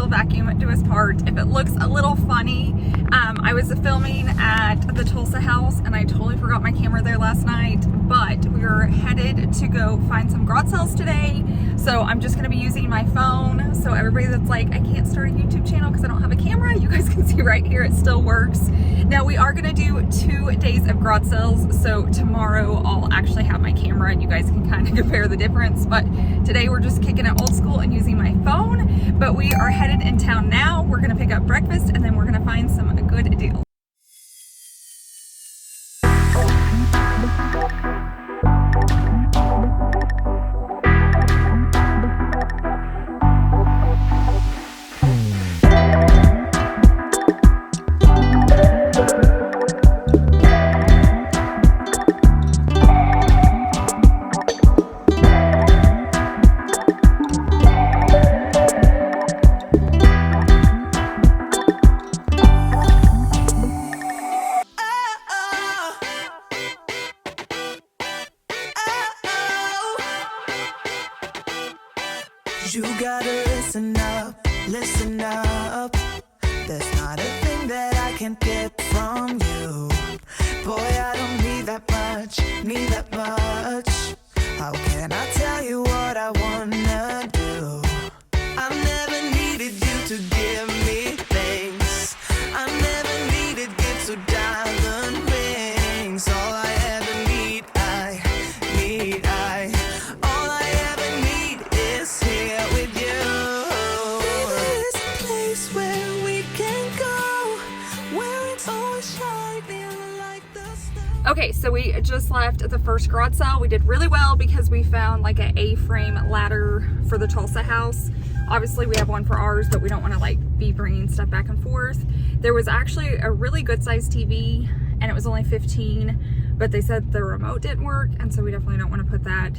till vacuum do us part. If it looks a little funny, I was filming at the Tulsa house and I totally forgot my camera there last night, but we were headed to go find some garage sales today. So I'm just gonna be using my phone. So everybody that's like, I can't start a YouTube channel because I don't have a camera, you guys can see right here, it still works. Now we are gonna do 2 days of garage sales. So tomorrow I'll actually have my camera and you guys can kind of compare the difference. But today we're just kicking it old school and using my phone. But we are headed in town now. We're gonna pick up breakfast and then we're gonna find some good deals. You gotta listen up. There's not a thing that I can't get from you. Boy, I don't need that much. How can I tell you what I wanna do? I never needed you to give me things. I never needed gifts or diamond rings. All I ever need, all I ever need is here with you. There is a place where we can go, where it's always shining like the snow. Okay, so we just left the first garage sale. We did really well because we found like an A-frame ladder for the Tulsa house. Obviously we have one for ours, but we don't want to like be bringing stuff back and forth. There was actually a really good sized TV and it was only 15, but they said the remote didn't work, and so we definitely don't want to put that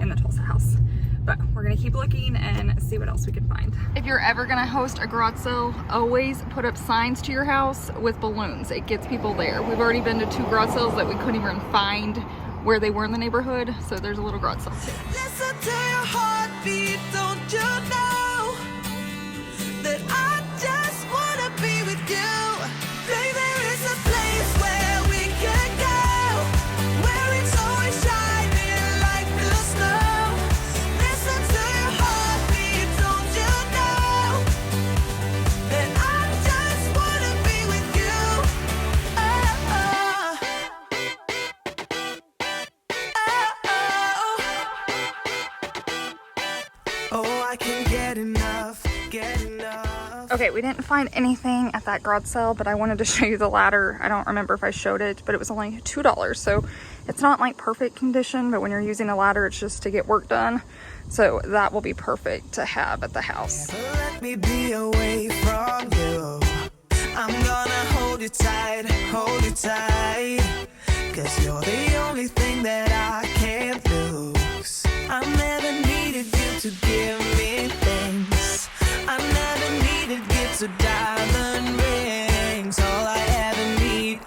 in the Tulsa house. But we're gonna keep looking and see what else we can find. If you're ever gonna host a garage sale, always put up signs to your house with balloons. It gets people there. We've already been to 2 garage sales that we couldn't even find where they were in the neighborhood, so there's a little garage sale too. Listen to your heartbeat, don't you know that I just wanna be with you? Baby, there is a place where we can go, where it's always shining like the snow. Listen to your heartbeat, don't you know that I just wanna be with you? Oh, I can't get enough. Okay, we didn't find anything at that garage sale, but I wanted to show you the ladder. I don't remember if I showed it, but it was only $2. So it's not like perfect condition, but when you're using a ladder, it's just to get work done. So that will be perfect to have at the house. Never let me be away from you. I'm gonna hold you tight, 'cause you're the only thing that I can't lose. I never needed you to give me things. I never needed gifts or diamond rings. All I ever need,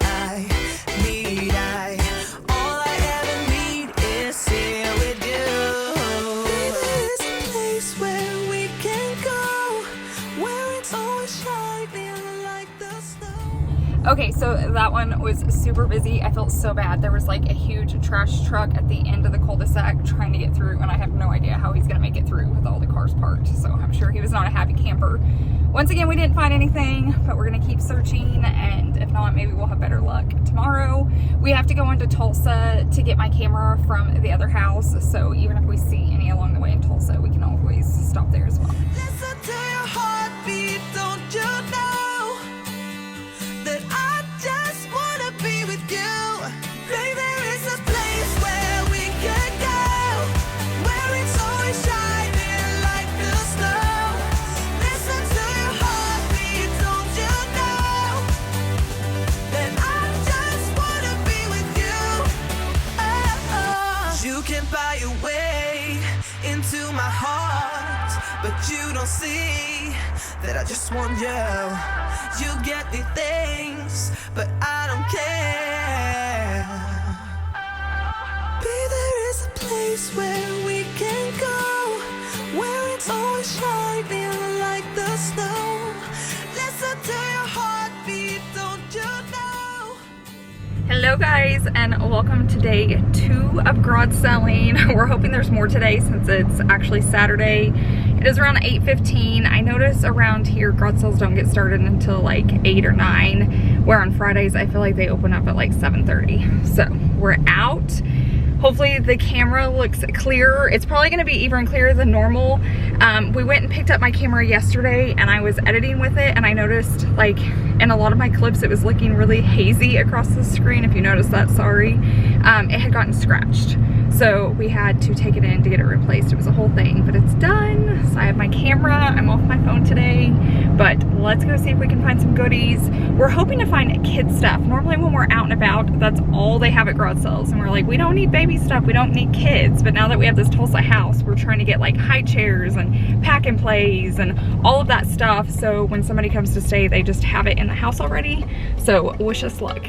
all I ever need is here with you. There is a place where we can go, where it's always shining like the snow. Okay, so that one was super busy. I felt so bad. There was like a huge trash truck at the end of the cul-de-sac trying to get through, and I have no idea how he's gonna make it through with all the cars parked. So I'm sure he was not a happy camper. Once again, we didn't find anything, but we're gonna keep searching, and if not, maybe we'll have better luck tomorrow. We have to go into Tulsa to get my camera from the other house, so even if we see any along the way in Tulsa, we can always stop there as well. Listen to your heartbeat, don't you know that I just wanna be with you? Baby, there is a place where we can go, where it's always shining like the snow. Listen to your heartbeat, don't you know that I just wanna be with you? You can buy your way into my heart, but you don't see that I just want you. You get me things, but I don't care. Baby, there is a place where we can go, where it's always shining like the snow. Hello guys, and welcome to day 2 of garage selling. We're hoping there's more today since it's actually Saturday. It is around 8:15. I notice around here garage sales don't get started until like 8 or 9, where on Fridays I feel like they open up at like 7:30. So we're out. Hopefully the camera looks clearer. It's probably gonna be even clearer than normal. We went and picked up my camera yesterday and I was editing with it, and I noticed like in a lot of my clips it was looking really hazy across the screen. If you noticed that, sorry. It had gotten scratched. So we had to take it in to get it replaced. It was a whole thing, but it's done. So I have my camera. I'm off my phone today, but let's go see if we can find some goodies. We're hoping to find kids stuff. Normally when we're out and about, that's all they have at garage sales. And we're like, we don't need baby stuff. We don't need kids. But now that we have this Tulsa house, we're trying to get like high chairs and pack and plays and all of that stuff. So when somebody comes to stay, they just have it in the house already. So wish us luck.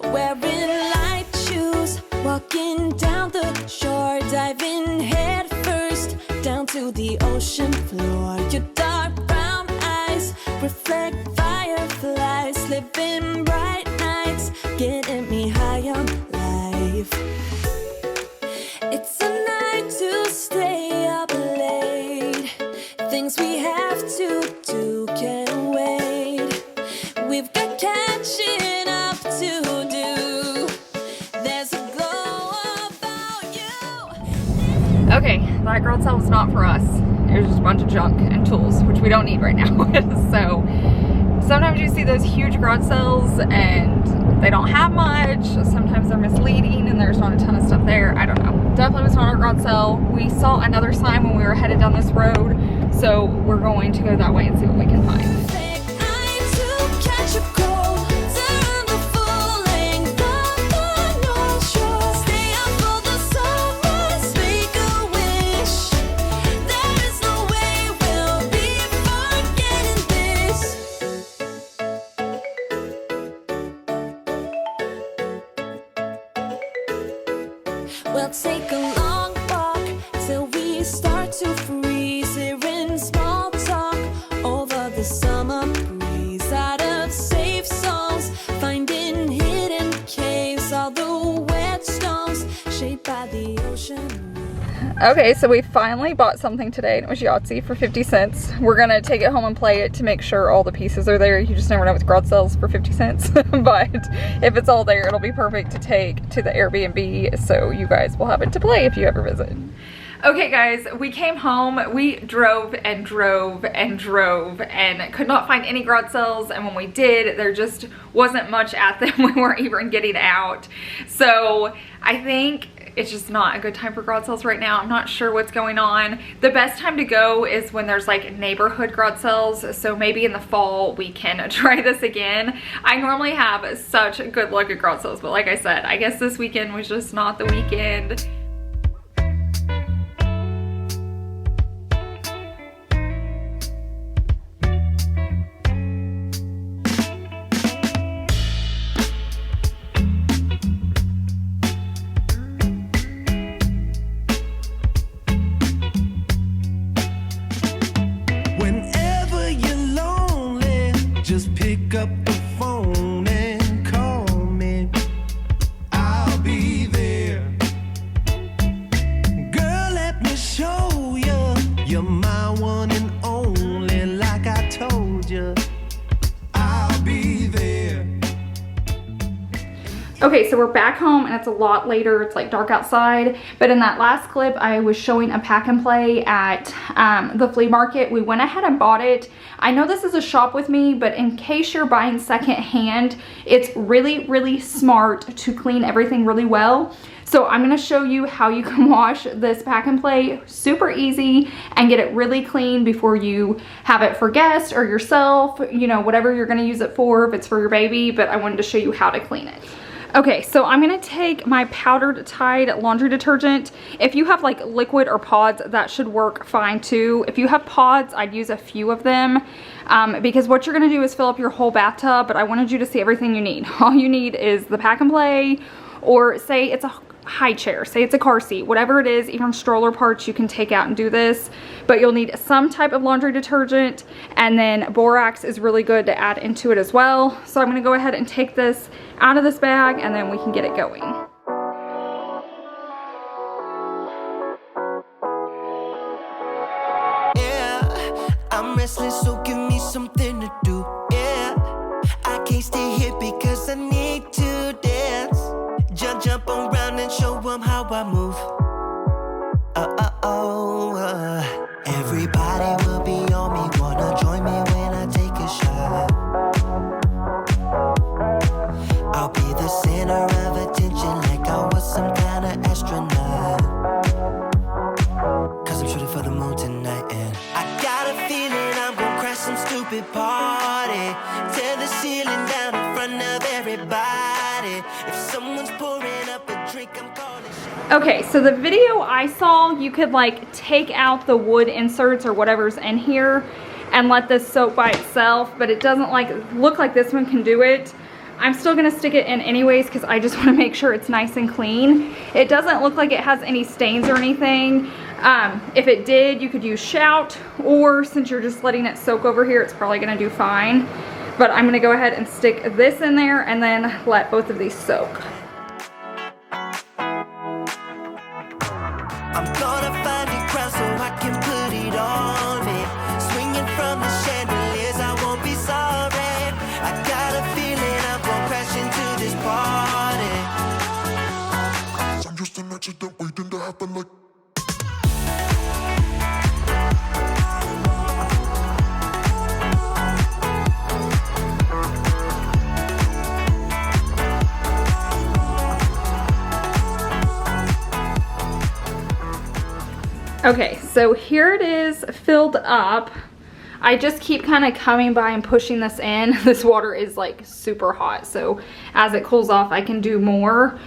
Wearing light shoes, walking down the shore, diving head first down to the ocean floor. Your dark brown eyes reflect fireflies, living bright nights, getting me high on life. It's a night to stay up late. Things we have to do can't wait. We've got catching up to do. There's a glow about you. Okay, that garage sale was not for us. It was just a bunch of junk and tools, which we don't need right now. So sometimes you see those huge garage sales and they don't have much. Sometimes they're misleading and there's not a ton of stuff there. I don't know. Definitely was not our garage sale. We saw another sign when we were headed down this road, so we're going to go that way and see what we can find. We'll take a long walk till we start to freeze, hearing small talk over the summer breeze. Out of safe zones, finding hidden caves, all the whetstones shaped by the ocean. Okay, so we finally bought something today, and it was Yahtzee for 50 cents. We're gonna take it home and play it to make sure all the pieces are there. You just never know with garage sales for 50 cents. But if it's all there, it'll be perfect to take to the Airbnb, so you guys will have it to play if you ever visit. Okay guys, we came home, we drove and drove and drove and could not find any garage sales, and when we did, there just wasn't much at them. We weren't even getting out. So I think it's just not a good time for garage sales right now. I'm not sure what's going on. The best time to go is when there's like neighborhood garage sales. So maybe in the fall we can try this again. I normally have such good luck at garage sales, but like I said, I guess this weekend was just not the weekend. Whenever you're lonely, just pick up the phone and call me. I'll be there. Girl, let me show you. You're my one and only, like I told you. I'll be there. Okay, so we're back home and it's a lot later. It's like dark outside, but in that last clip I was showing a pack and play at the flea market. We went ahead and bought it. I know this is a shop with me, but in case you're buying secondhand, it's really smart to clean everything really well. So I'm going to show you how you can wash this pack and play super easy and get it really clean before you have it for guests or yourself, you know, whatever you're going to use it for, if it's for your baby, but I wanted to show you how to clean it. Okay, so I'm gonna take my powdered Tide laundry detergent. If you have like liquid or pods, that should work fine too. If you have pods, I'd use a few of them because what you're gonna do is fill up your whole bathtub, but I wanted you to see everything you need. All you need is the pack and play, or say it's a high chair, say it's a car seat, whatever it is, even stroller parts you can take out and do this. But you'll need some type of laundry detergent, and then borax is really good to add into it as well. So I'm going to go ahead and take this out of this bag and then we can get it going. Yeah, I'm restless, so give me something to do. Yeah, I can't stay here because I need to dance. Jump around and show them how I move. Everybody will be on me, wanna join me when I take a shot. I'll be the center of attention like I was some kind of astronaut. Cause I'm shooting for the moon tonight, and I got a feeling I'm gonna crash some stupid party. Tear the ceiling down in front of everybody. If someone's pouring up a drink, I'm calling. Okay, so the video I saw, you could like take out the wood inserts or whatever's in here and let this soak by itself, but it doesn't like look like this one can do it. I'm still gonna stick it in anyways because I just want to make sure it's nice and clean. It doesn't look like it has any stains or anything. If it did, you could use Shout, or since you're just letting it soak over here, it's probably gonna do fine. But I'm gonna go ahead and stick this in there and then let both of these soak. I'm gonna find a crown so I can put it on me. Swinging from the chandeliers, I won't be sorry. I got a feeling I'm gonna crash into this party. I'm just an accident waiting to happen like. Okay, so here it is filled up. I just keep kind of coming by and pushing this in. This water is like super hot, so as it cools off I can do more.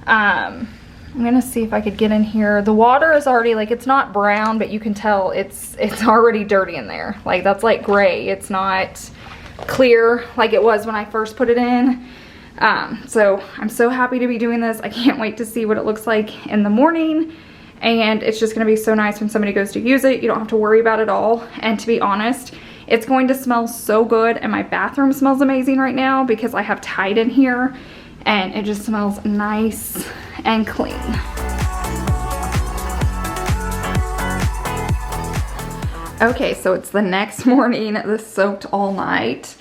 I'm gonna see if I could get in here. The water is already like, it's not brown, but you can tell it's already dirty in there. Like that's like gray, it's not clear like it was when I first put it in. So I'm so happy to be doing this. I can't wait to see what it looks like in the morning. And it's just gonna be so nice when somebody goes to use it. You don't have to worry about it all. And to be honest, it's going to smell so good, and my bathroom smells amazing right now because I have Tide in here and it just smells nice and clean. Okay, so it's the next morning. This soaked all night.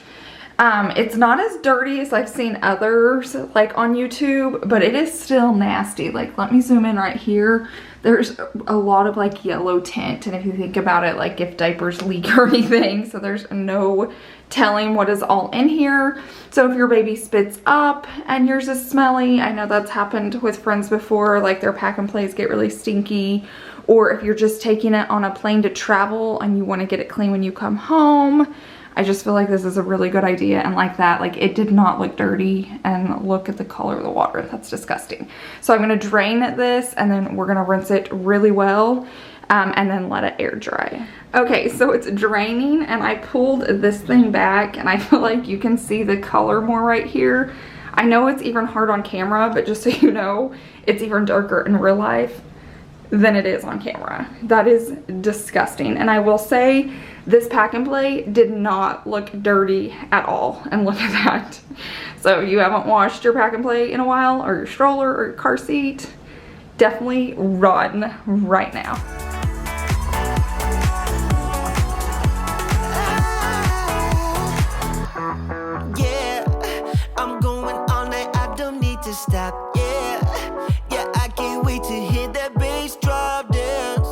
It's not as dirty as I've seen others like on YouTube, but it is still nasty. Like, let me zoom in right here. There's a lot of like yellow tint, and if you think about it, like if diapers leak or anything, so there's no telling what is all in here. So if your baby spits up and yours is smelly, I know that's happened with friends before, like their pack and plays get really stinky, or if you're just taking it on a plane to travel and you want to get it clean when you come home. I just feel like this is a really good idea, and like that, like it did not look dirty, and look at the color of the water. That's disgusting. So I'm gonna drain this, and then we're gonna rinse it really well, and then let it air dry. Okay, so it's draining, and I pulled this thing back, and I feel like you can see the color more right here. I know it's even hard on camera, but just so you know, it's even darker in real life than it is on camera. That is disgusting. And I will say, this pack and play did not look dirty at all, and look at that. So if you haven't washed your pack and play in a while, or your stroller or your car seat, definitely run right now. Yeah, I'm going all night, I don't need to stop. Yeah, I can't wait to hear that bass drop dance.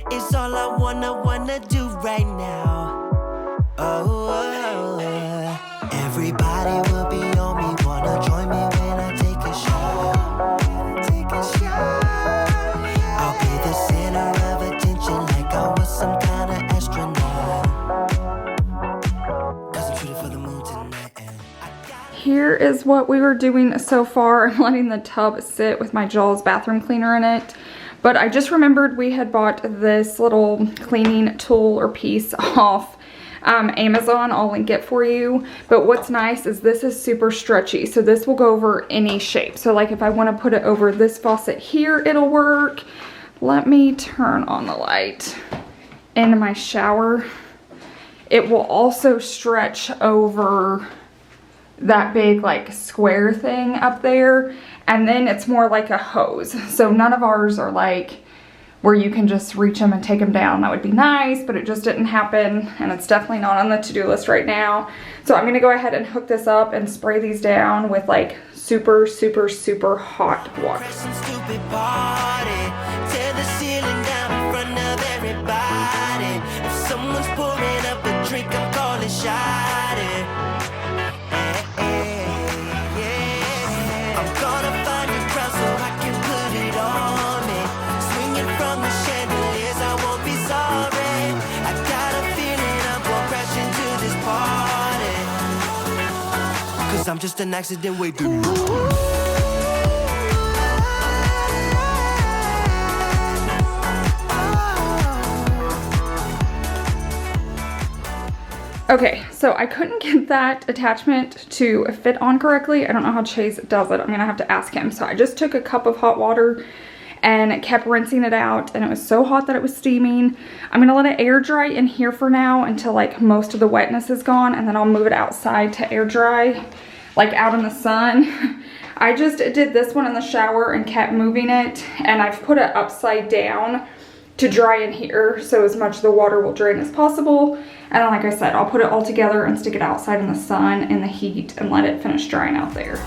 It's all I wanna do right now. Oh, everybody will be on me, wanna join me when I take a shot. I'll be the center of attention like I was some kind of astronaut. 'Cause I'm shooting for the moon tonight, and Here is what we were doing so far. I'm letting the tub sit with my Jaws bathroom cleaner in it. But I just remembered we had bought this little cleaning tool or piece off Amazon. I'll link it for you. But what's nice is this is super stretchy. So this will go over any shape. So like if I want to put it over this faucet here, it'll work. Let me turn on the light in my shower. It will also stretch over that big like square thing up there. And then it's more like a hose. So none of ours are like where you can just reach them and take them down. That would be nice, but it just didn't happen, and it's definitely not on the to-do list right now. So I'm gonna go ahead and hook this up and spray these down with like super, super, super hot water. I'm just an accident waiting. Okay, so I couldn't get that attachment to fit on correctly. I don't know how Chase does it. I'm gonna have to ask him. So I just took a cup of hot water and kept rinsing it out, and it was so hot that it was steaming. I'm gonna let it air dry in here for now until like most of the wetness is gone, and then I'll move it outside to air dry, like out in the sun. I just did this one in the shower and kept moving it, and I've put it upside down to dry in here so as much of the water will drain as possible. And then like I said, I'll put it all together and stick it outside in the sun in the heat and let it finish drying out there.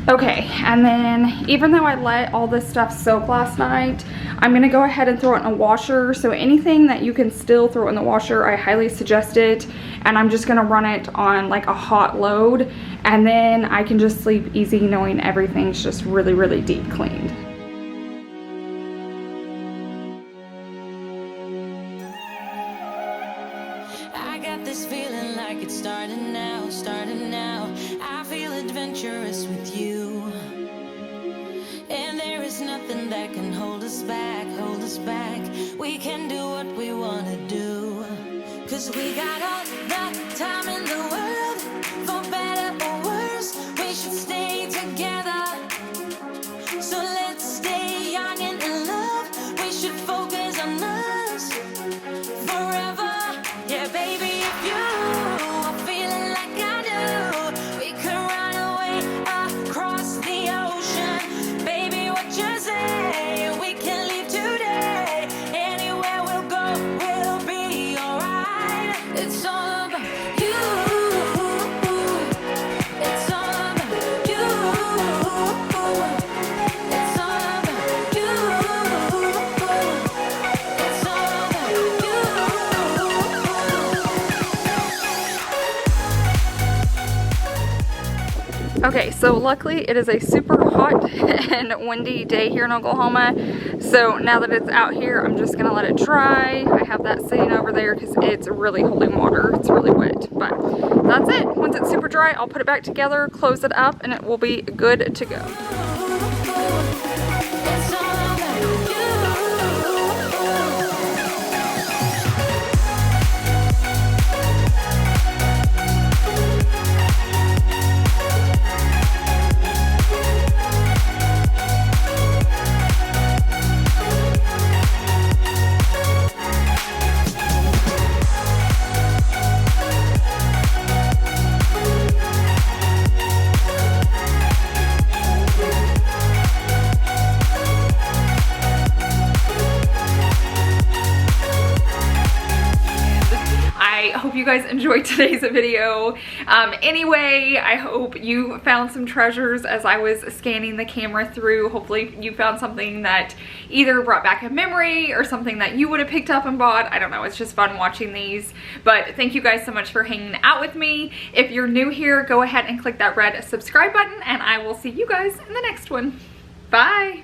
Okay, and then even though I let all this stuff soak last night, I'm gonna go ahead and throw it in a washer. So anything that you can still throw in the washer, I highly suggest it. And I'm just gonna run it on like a hot load, and then I can just sleep easy knowing everything's just really, really deep cleaned. I got this feeling like it's starting now, starting now. I feel adventurous with you. And there is nothing that can hold us back, hold us back. We can do what we wanna do. 'Cause we got all the time in the world. For better or worse, we should stay together. So let's stay young and in love. We should focus on us forever. Yeah, baby, if you are feeling like I do, we could run away across the ocean. Baby, what you say? We can leave today. Anywhere we'll go, we'll be alright. It's all about you. It's all about you. It's all about you. It's all about you. Okay, so luckily it is a super hot and windy day here in Oklahoma. So now that it's out here, I'm just gonna let it dry. I have that sitting over there because it's really holding water. It's really wet, but that's it. Once it's super dry, I'll put it back together, close it up, and it will be good to go. It's all about you. guys enjoyed today's video. Anyway, I hope you found some treasures as I was scanning the camera through. Hopefully you found something that either brought back a memory or something that you would have picked up and bought. I don't know, it's just fun watching these. But thank you guys so much for hanging out with me. If you're new here, go ahead and click that red subscribe button, and I will see you guys in the next one. Bye!